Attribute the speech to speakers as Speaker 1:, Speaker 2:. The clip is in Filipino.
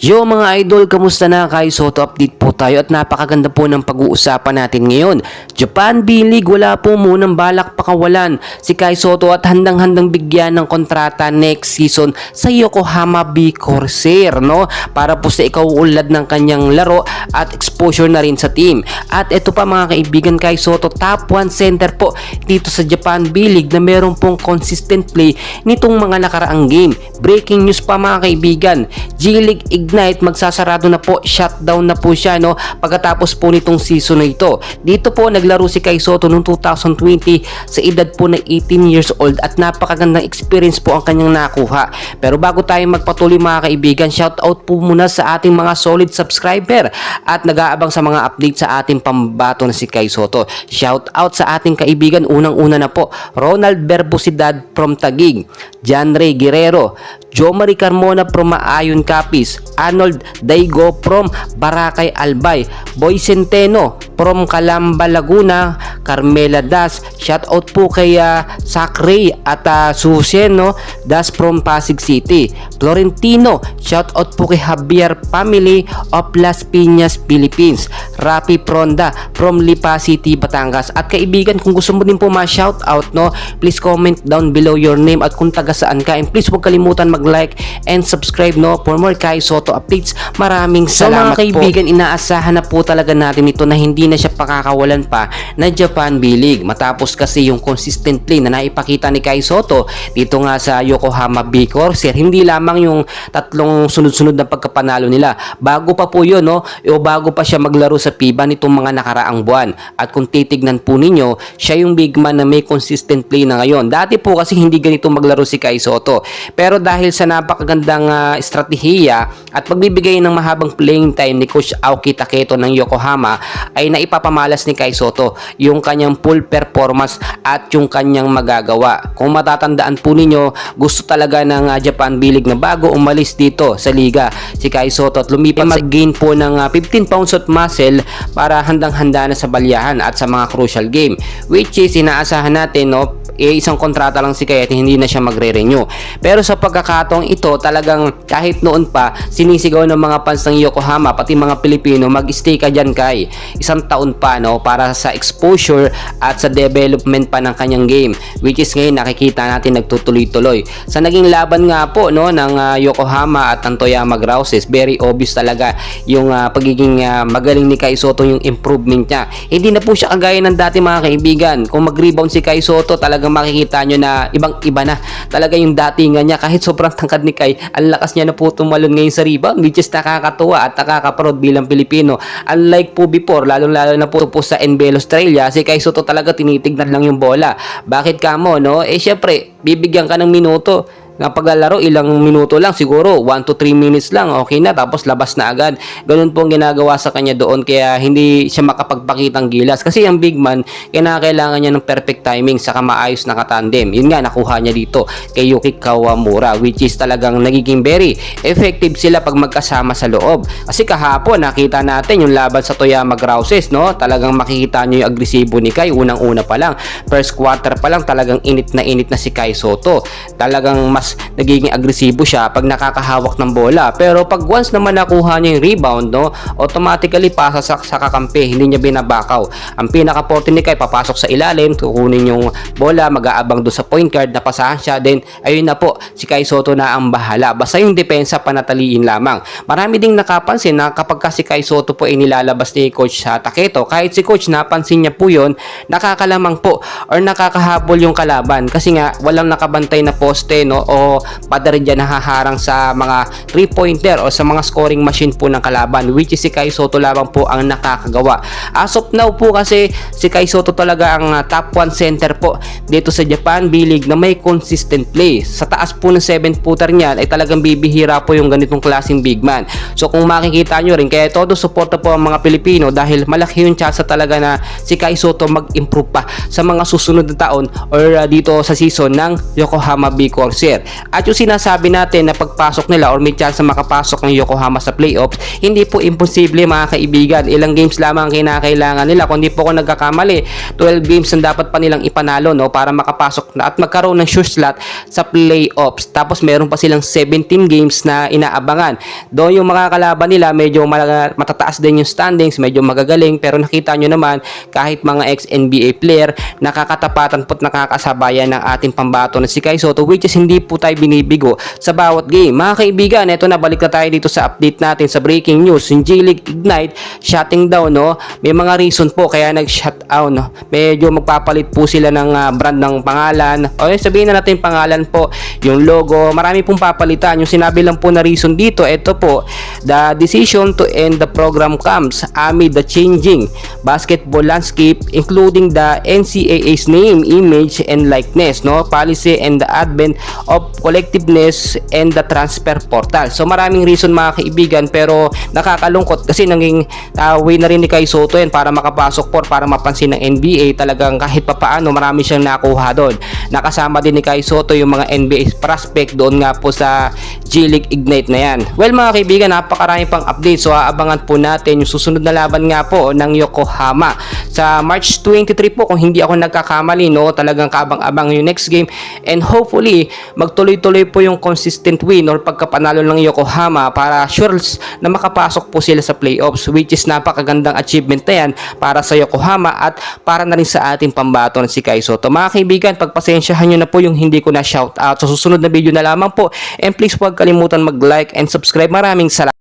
Speaker 1: Yo mga idol, kamusta na? Kai Soto update po tayo at napakaganda po ng pag-uusapan natin ngayon. Japan B-League, wala po munang balak pakawalan si Kai Soto at handang-handang bigyan ng kontrata next season sa Yokohama B Corsair, no? Para po sa ikauunlad ng kanyang laro at exposure na rin sa team. At ito pa mga kaibigan, Kai Soto top 1 center po dito sa Japan B-League na meron pong consistent play nitong mga nakaraang game. Breaking news pa mga kaibigan, G-League Ignite magsasarado na po, shutdown na po siya, no, pagkatapos po nitong season na ito. Dito po naglaro si Kai Soto noong 2020 sa edad po na 18 years old at napakagandang experience po ang kanyang nakuha. Pero bago tayo magpatuloy mga kaibigan, shout out po muna sa ating mga solid subscriber at nag-aabang sa mga update sa ating pambato na si Kai Soto. Shout out sa ating kaibigan, unang-una na po Ronald Berbosidad from Taguig, John Ray Guerrero, Jomari Carmona from Maayon Capiz, Arnold Daigo from Barakay Albay, Boy Centeno from Calamba Laguna, Carmela Das, shout out po kay Sakray at Suseno Das from Pasig City, Florentino, shout out po kay Javier Family of Las Piñas, Philippines, Rapi Pronda from Lipa City, Batangas. At kaibigan, kung gusto mo din po ma-shout out, no, please comment down below your name at kung taga saan ka, and please huwag kalimutan mag-like and subscribe, no, for more Kai Soto updates. Maraming salamat mga kaibigan po. Inaasahan na po talaga natin ito na hindi na siya pakakawalan pa na Japan B-League matapos kasi yung consistent play na naipakita ni Kai Soto dito nga sa Yokohama B Corsair. Hindi lamang yung tatlong sunod-sunod na pagkapanalo nila, bago pa po yun, no, o bago pa siya maglaro sa FIBA nitong mga nakaraang buwan. At kung titignan po ninyo, siya yung big man na may consistent play na ngayon. Dati po kasi hindi ganito maglaro si Kai Soto, pero dahil sa napakagandang estratehiya at pagbibigay ng mahabang playing time ni Coach Aoki Taketo ng Yokohama, ay naipapamalas ni Kai Soto yung kanyang full performance at yung kanyang magagawa. Kung matatandaan po ninyo, gusto talaga ng Japan B-League na bago umalis dito sa liga si Kai Soto at lumipat mag-gain po ng 15 pounds of muscle para handang-handa na sa balyahan at sa mga crucial game, which is inaasahan natin, no, isang kontrata lang si Kai at hindi na siya magre-renew. Pero sa pagkakataong ito, talagang kahit noon pa sinisigaw ng mga fans ng Yokohama pati mga Pilipino, mag-stay ka dyan Kai, isang taon pa, no, para sa exposure at sa development pa ng kanyang game, which is ngayon nakikita natin nagtutuloy-tuloy. Sa naging laban nga po, no, ng Yokohama at ng Toyama Grouses, very obvious talaga yung pagiging magaling ni Kai Soto, yung improvement niya. Hindi na po siya kagaya ng dati mga kaibigan. Kung mag-rebound si Kai Soto, talagang makikita nyo na ibang-iba na talaga yung datingan niya. Kahit sobrang tangkad ni Kai, ang lakas niya na po tumalon ngayon sa rebound, which is nakakatuwa at nakaka-proud bilang Pilipino. Unlike po before, lalo na po sa NBL Australia, si Kai Soto talaga tinitignan lang yung bola. Bakit ka mo, no? Syempre, bibigyan ka ng minuto. Nga paglalaro, ilang minuto lang, siguro 1 to 3 minutes lang, okay na, tapos labas na agad. Ganun po ang ginagawa sa kanya doon, kaya hindi siya makapagpakitang gilas kasi ang big man, kailangan niya ng perfect timing saka maayos na katandem. Yun nga nakuha niya dito kay Yuki Kawamura, which is talagang nagiging very effective sila pag magkasama sa loob. Kasi kahapon nakita natin yung laban sa Toyama Grouses, no, talagang makikita niyo yung agresibo ni Kai. Unang-una pa lang, first quarter pa lang, talagang init na si Kai Soto. Talagang mas nagiging agresibo siya pag nakakahawak ng bola. Pero pag once naman nakuha niya yung rebound, no, automatically pasa sa kakampi, hindi niya binabakaw. Ang pinaka-forte ni Kai, papasok sa ilalim, kukunin yung bola, mag-aabang doon sa point guard, napasahan siya, then ayun na po, si Kai Soto na ang bahala. Basta yung depensa panataliin lamang. Marami ding nakapansin na kapag si Kai Soto po ay nilalabas ni Coach Taketo, kahit si Coach napansin niya po yun, nakakalamang po or nakakahabol yung kalaban kasi nga walang nakabantay na poste, no, o pader dyan na haharang sa mga 3-pointer o sa mga scoring machine po ng kalaban, which is si Kai Soto lamang po ang nakakagawa. As of now po kasi si Kai Soto talaga ang top 1 center po dito sa Japan B-League na may consistent play. Sa taas po ng 7-footer niyan ay talagang bibihira po yung ganitong klaseng big man. So kung makikita nyo rin, kaya todo suporta po ang mga Pilipino dahil malaki yung chance talaga na si Kai Soto mag-improve pa sa mga susunod na taon or dito sa season ng Yokohama B Corsair. At yung sinasabi natin na pagpasok nila or may chance na makapasok ng Yokohama sa playoffs, hindi po imposible mga kaibigan. Ilang games lamang kinakailangan nila. Kung di po ako nagkakamali, 12 games ang dapat pa nilang ipanalo, no, para makapasok na at magkaroon ng sure slot sa playoffs. Tapos meron pa silang 17 games na inaabangan. Doon yung mga kalaban nila medyo matataas din yung standings, medyo magagaling, pero nakita nyo naman kahit mga ex-NBA player nakakatapatan po't nakakasabayan ng ating pambato na si Kai Sotto, which is hindi po tayo binibigo sa bawat game. Mga kaibigan, eto na, balik na tayo dito sa update natin sa breaking news. Yung G-League Ignite shutting down, no, may mga reason po kaya nag-shut down, no? Medyo magpapalit po sila ng brand ng pangalan, o sabihin na natin pangalan po, yung logo, marami pong papalitan. Yung sinabi lang po na reason dito, eto po, the decision to end the program comes amid the changing basketball landscape, including the NCAA's name, image, and likeness, no, policy, and the advent of collectiveness and the transfer portal. So maraming reason mga kaibigan, pero nakakalungkot kasi naging way na rin ni Kai Sotto yan para makapasok po, para mapansin ng NBA. Talagang kahit papaano marami siyang nakuha doon. Nakasama din ni Kai Sotto yung mga NBA prospect doon nga po sa G-League Ignite na yan. Well mga kaibigan, napakarami pang update, so aabangan po natin yung susunod na laban nga po ng Yokohama sa March 23 po kung hindi ako nagkakamali, no. Talagang kaabang-abang yung next game, and hopefully magtuloy-tuloy po yung consistent win or pagkapanalo ng Yokohama para sure na makapasok po sila sa playoffs, which is napakagandang achievement na yan para sa Yokohama at para na rin sa ating pambato na si Kai Sotto. Mga kaibigan, pagpasensyahan nyo na po yung hindi ko na shout out. Sa susunod na video na lamang po, and please huwag kalimutan mag-like and subscribe. Maraming salamat.